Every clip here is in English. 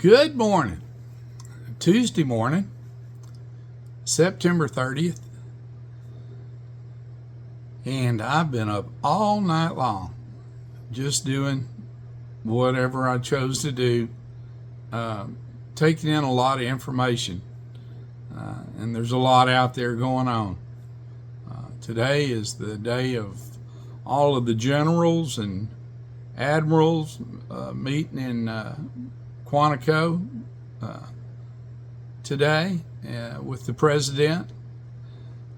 Good morning. Tuesday morning, September 30th, and I've been up all night long just doing whatever I chose to do, taking in a lot of information, and there's a lot out there going on. Today is the day of all of the generals and admirals meeting in Quantico today with the president.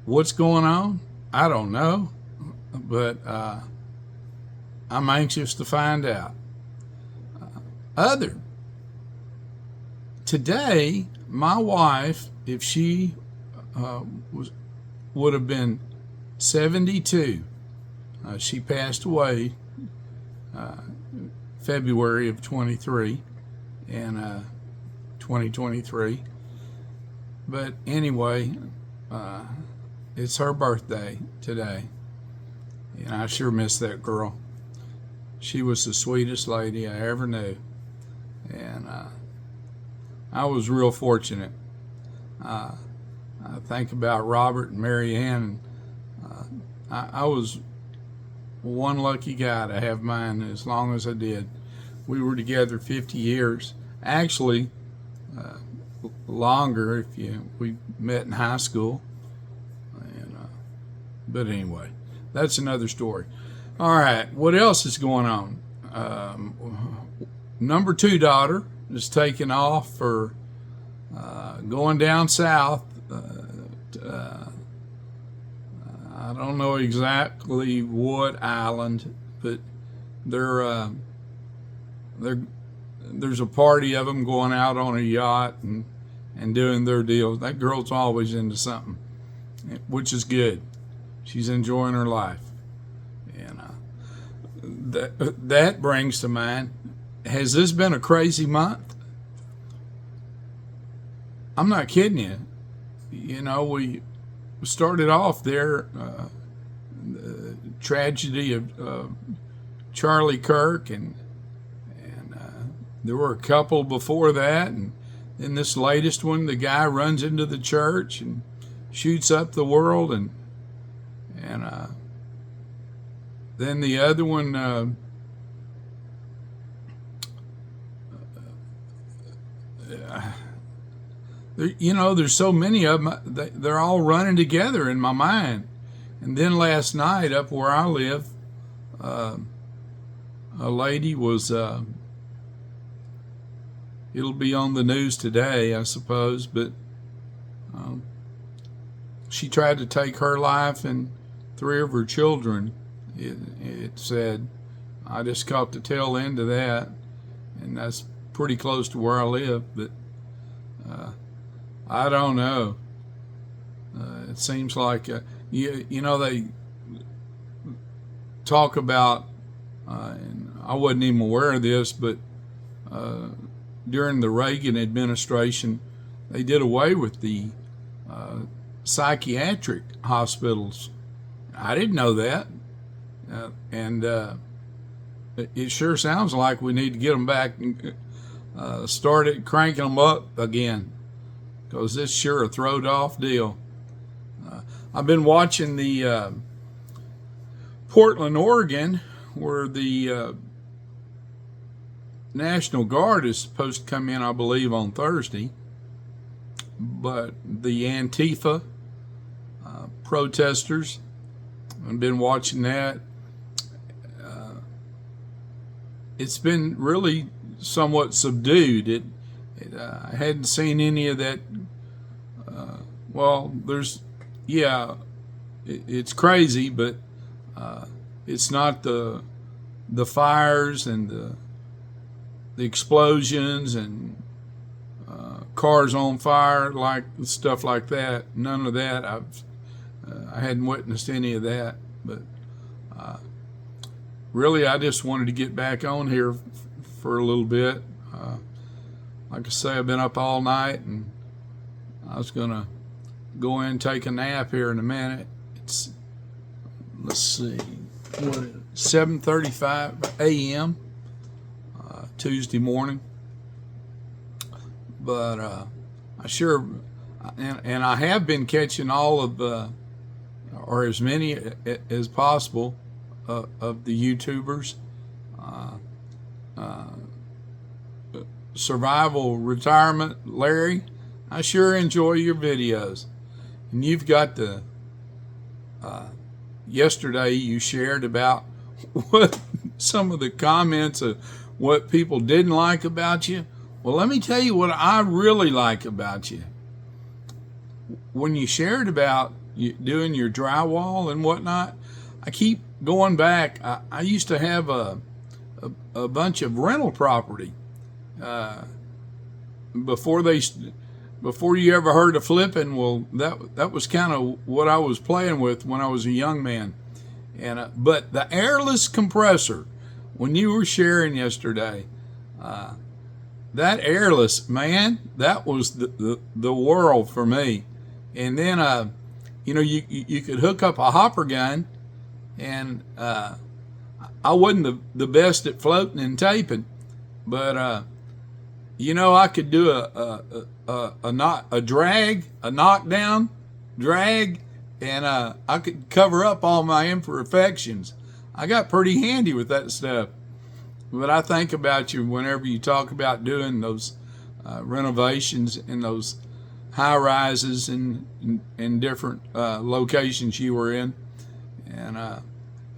What's going on? I don't know, but I'm anxious to find out. Today, my wife, if she would have been 72, she passed away February of 23 in 2023. But anyway, it's her birthday today, and I sure miss that girl. She was the sweetest lady I ever knew, and I was real fortunate. I think about Robert and Mary Ann, and I was one lucky guy to have mine as long as I did. We were together 50 years. Actually, longer we met in high school. And, but anyway, that's another story. All right, what else is going on? Number 2 daughter is taking off for going down south. I don't know exactly what island, but there's a party of them going out on a yacht and doing their deal. That girl's always into something, which is good. She's enjoying her life. And that brings to mind, has this been a crazy month? I'm not kidding you. You know, we started off there, the tragedy of Charlie Kirk, and there were a couple before that, and then this latest one, the guy runs into the church and shoots up the world, and then the other one, there's so many of them, they're all running together in my mind. And then last night, up where I live, a lady was, it'll be on the news today, I suppose, but she tried to take her life and 3 of her children. It said, I just caught the tail end of that, and that's pretty close to where I live, but I don't know. It seems like, they talk about, and I wasn't even aware of this, but during the Reagan administration, they did away with the psychiatric hospitals. I didn't know that. And it sure sounds like we need to get them back and started cranking them up again, because this sure a throwed off deal. I've been watching the Portland, Oregon, where the National Guard is supposed to come in, I believe, on Thursday, but the Antifa protesters, I've been watching that. It's been really somewhat subdued. I hadn't seen any of that. It's crazy, but it's not the fires and the explosions and cars on fire, like stuff like that. None of that. I hadn't witnessed any of that, but really, I just wanted to get back on here for a little bit. Like I say, I've been up all night, and I was gonna go in and take a nap here in a minute. It's, let's see, 7:35 a.m. Tuesday morning. but I sure, and I have been catching all of or as many as possible of the YouTubers. Survival Retirement Larry, I sure enjoy your videos. And you've got the yesterday you shared about what some of the comments of what people didn't like about you. Well, let me tell you what I really like about you. When you shared about you doing your drywall and whatnot, I keep going back. I used to have a bunch of rental property before you ever heard of flipping. Well, that was kind of what I was playing with when I was a young man. And but the airless compressor, when you were sharing yesterday, that airless, man, that was the world for me. And then you could hook up a hopper gun, and I wasn't the best at floating and taping, but I could do a knockdown drag, and I could cover up all my imperfections. I got pretty handy with that stuff. But I think about you whenever you talk about doing those renovations in those high rises in different locations you were in, and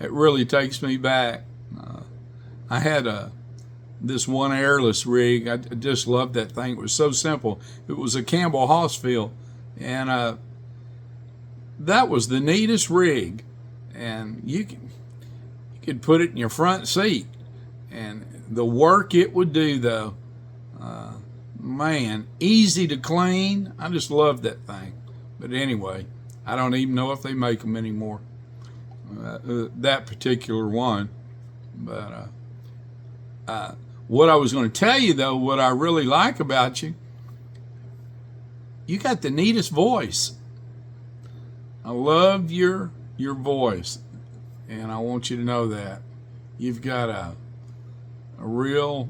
it really takes me back. I had this one airless rig. I just loved that thing. It was so simple. It was a Campbell Hossfield, and that was the neatest rig. And you could put it in your front seat, and the work it would do, though, man, easy to clean. I just loved that thing. But anyway, I don't even know if they make them anymore. That particular one. But what I was going to tell you, though, what I really like about you, you got the neatest voice. I love your voice, and I want you to know that. You've got a real,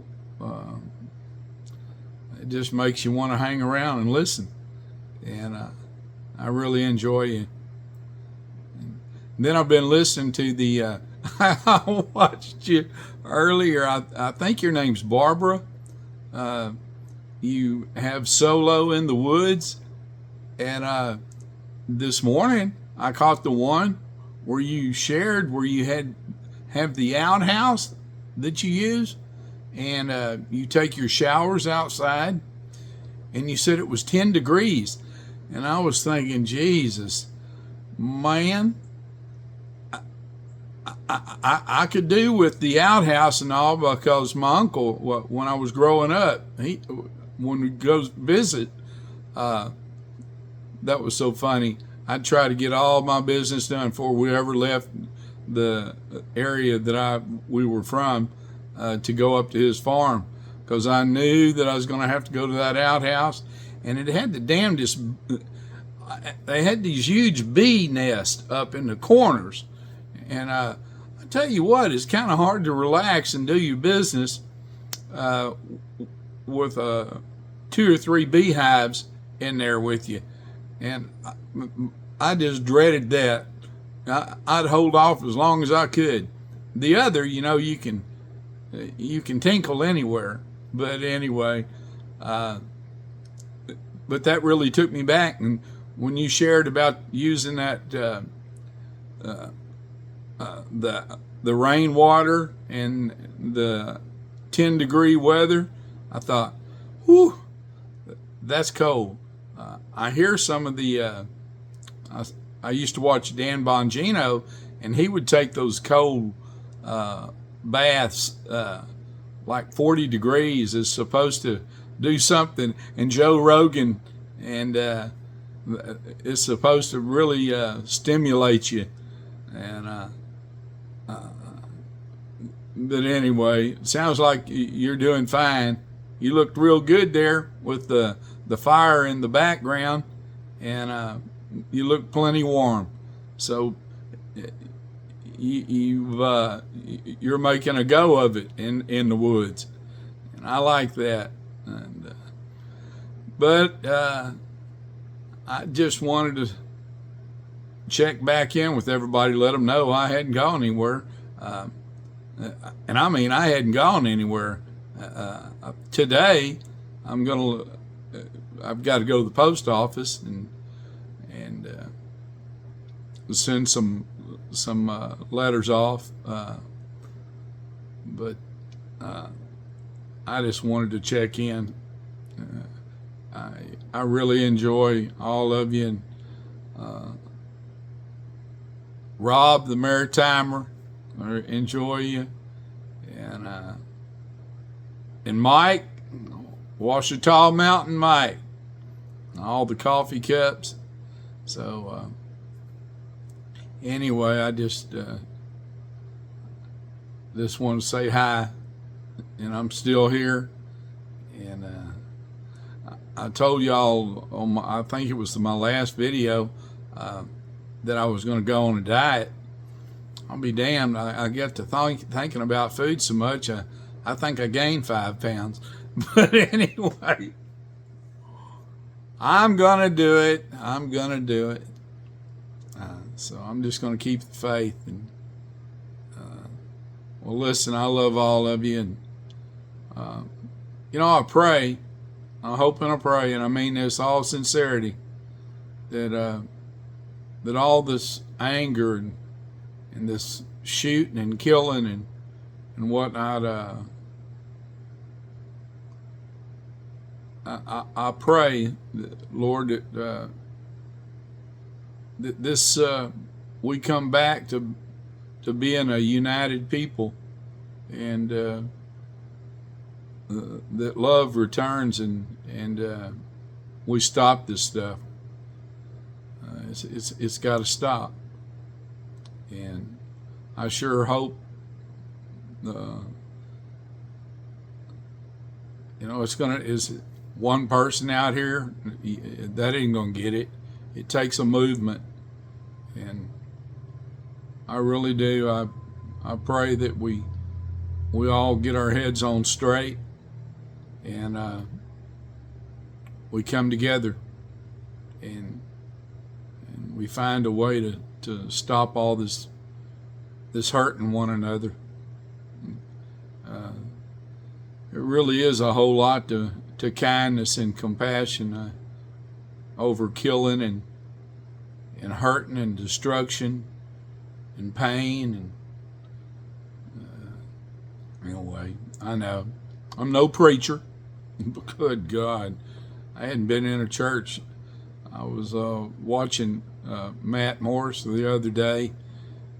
it just makes you want to hang around and listen. And I really enjoy you. And then I've been listening to the, I watched you earlier. I think your name's Barbara. You have Solo in the Woods. And this morning I caught the one where you shared where you have the outhouse that you use, and you take your showers outside, and you said it was 10 degrees. And I was thinking, Jesus, man, I could do with the outhouse and all, because my uncle, when I was growing up, when we go visit, that was so funny. I'd try to get all my business done before we ever left the area that we were from, to go up to his farm, because I knew that I was going to have to go to that outhouse, and it had the damnedest. They had these huge bee nests up in the corners, and I tell you what, it's kind of hard to relax and do your business with 2 or 3 beehives in there with you, and I just dreaded that. I'd hold off as long as I could. The other, you can tinkle anywhere. But anyway, but that really took me back. And when you shared about using that the rainwater and the 10-degree weather, I thought, whew, that's cold. I hear some of the. I used to watch Dan Bongino, and he would take those cold baths, like 40 degrees is supposed to do something, and Joe Rogan, and it's supposed to really stimulate you. And but anyway, it sounds like you're doing fine. You looked real good there with the fire in the background, and you look plenty warm. So you're making a go of it in the woods, and I like that. And But I just wanted to check back in with everybody, let them know I hadn't gone anywhere. And I mean, I hadn't gone anywhere. Today, I've got to go to the post office and send some letters off. But I just wanted to check in. I really enjoy all of you, and Rob the Maritimer, I enjoy you, and Mike, Ouachita Mountain Mike, all the coffee cups. So anyway, I just want to say hi, and I'm still here. And I told y'all on I think it was my last video that I was going to go on a diet. I'll be damned. I get to thinking about food so much, I think I gained 5 pounds. But anyway, I'm going to do it. So I'm just going to keep the faith. And well, listen, I love all of you. And, I pray, I hope and I pray, and I mean this all sincerity, that all this anger and this shooting and killing and whatnot, I pray, Lord, that this we come back to being a united people, and that love returns, and we stop this stuff. It's got to stop, and I sure hope is one person out here that ain't gonna get it. It takes a movement, and I really do. I pray that we all get our heads on straight, and we come together, and we find a way to stop all this hurting one another. It really is a whole lot to kindness and compassion over killing and hurting and destruction and pain. And anyway, I know I'm no preacher, but good God, I hadn't been in a church. I was watching Matt Morris the other day,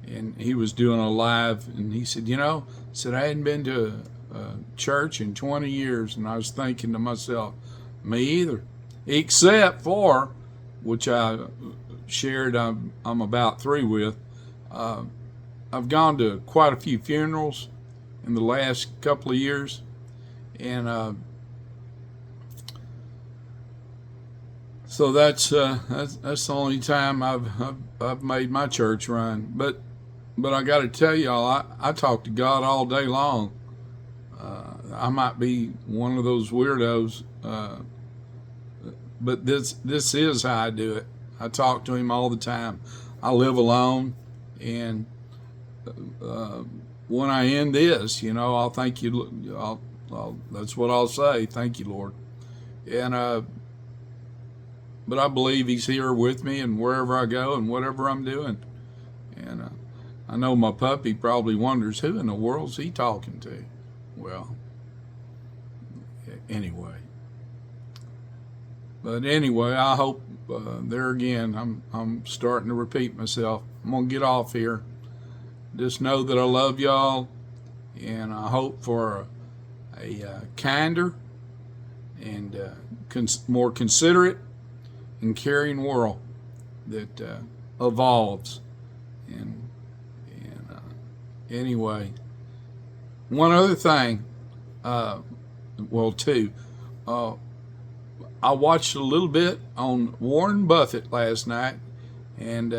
and he was doing a live, and he said, I hadn't been to a church in 20 years, and I was thinking to myself, me either, except for, which I shared I'm about through with, I've gone to quite a few funerals in the last couple of years, and so that's the only time I've made my church run. But I got to tell y'all, I talk to God all day long. I might be one of those weirdos, but this is how I do it. I talk to Him all the time. I live alone, and when I end this, I'll thank you. That's what I'll say. Thank you, Lord. And but I believe He's here with me, and wherever I go and whatever I'm doing. And I know my puppy probably wonders, who in the world's he talking to? Well, anyway. But anyway, I hope there again, I'm starting to repeat myself. I'm going to get off here. Just know that I love y'all, and I hope for a kinder and more considerate and caring world that evolves. And anyway, one other thing, two. I watched a little bit on Warren Buffett last night, and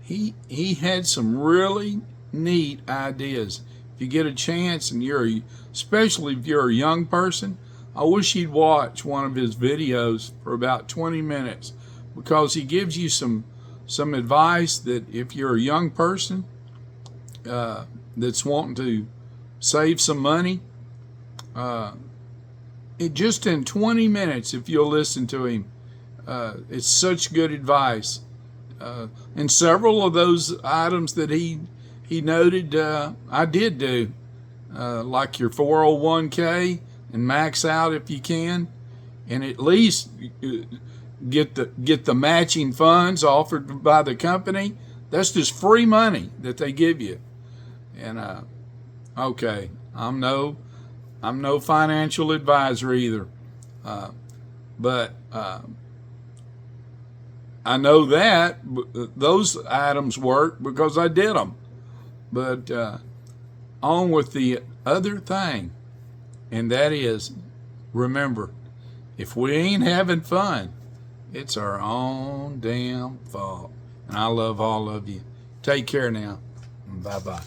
he had some really neat ideas. If you get a chance, and especially if you're a young person, I wish you'd watch one of his videos for about 20 minutes, because he gives you some advice that if you're a young person that's wanting to save some money, it just in 20 minutes, if you'll listen to him, it's such good advice. And several of those items that he noted, I did do, like your 401k, and max out if you can, and at least get the matching funds offered by the company. That's just free money that they give you. And okay, I'm no financial advisor either, but I know that those items work because I did them. But on with the other thing, and that is, remember, if we ain't having fun, it's our own damn fault. And I love all of you. Take care now. Bye-bye.